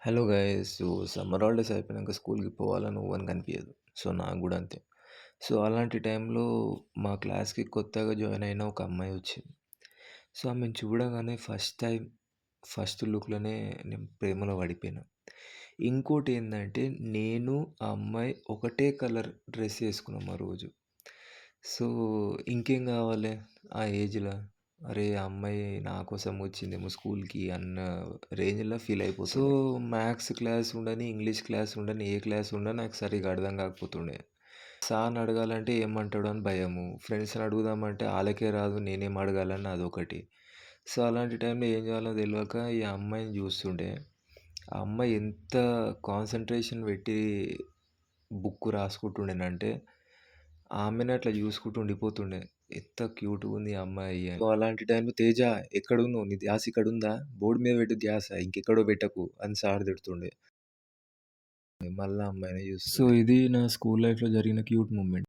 Hello guys. So, summer holidays అయిపోయినాక స్కూల్‌కి పోవాలని ఎవ్వనికి కనిపియదు. సో, నాకు గూడా అంతే. సో, అలాంటి టైంలో మా క్లాస్‌కి కొత్తగా జాయిన్ అయిన ఒక అమ్మాయి వచ్చింది. సో, ఆమెను చూడగానే ఫస్ట్ టైమ్, ఫస్ట్ లుక్‌లోనే నేను ప్రేమలో పడిపోయినా. ఇంకోటేందంటే, నేను ఆ అమ్మాయి ఒకటే కలర్ డ్రెస్ ఏసుకున్నాం ఆ రోజు. సో, ఇంకేం గావాలి ఆ ఏజ్‌ల? అరే! ఆ అమ్మాయి నా కోసం వచ్చిందేమో స్కూల్‌కి అన్న రేంజ్‌లో ఫీల్ అయిపోతుండే. సో, మ్యాథ్స్ క్లాస్ ఉండని, ఇంగ్లీష్ క్లాస్ ఉండని, ఏ క్లాస్ ఉండని నాకు సరిగ్గా అర్థం కాకపోతుండే. సార్‌ని అడగాలంటే ఏమంటాడో అని భయము. ఫ్రెండ్స్‌ని అడుగుదామంటే ఆళ్ళకే రాదు నేనేం అడగాలని అదొకటి. సో, అలాంటి టైంలో ఏం చేయాలో తెలవక ఈ అమ్మాయిని చూస్తుండే. ఆ అమ్మాయి ఎంత కాన్సంట్రేషన్ పెట్టి బుక్ రాసుకుంటుండేనంటే, ఆమెనే అట్లా చూసుకుంటూ ఉండిపోతుండే. ఎంత క్యూట్‌గుంది ఈ అమ్మాయి అని. సో, అలాంటి టైంలో "తేజ ఎక్కడున్నావు? నీ ధ్యాస ఇక్కడుందా? బోర్డ్ మీద పెట్టు ధ్యాస. ఇంకెక్కడో పెట్టకు" అని సార్ తిడుతుండే. మళ్ళా అమ్మాయినే సో, చూస్తుండే. ఇది నా స్కూల్ లైఫ్‌లో జరిగిన క్యూట్ మూమెంట్.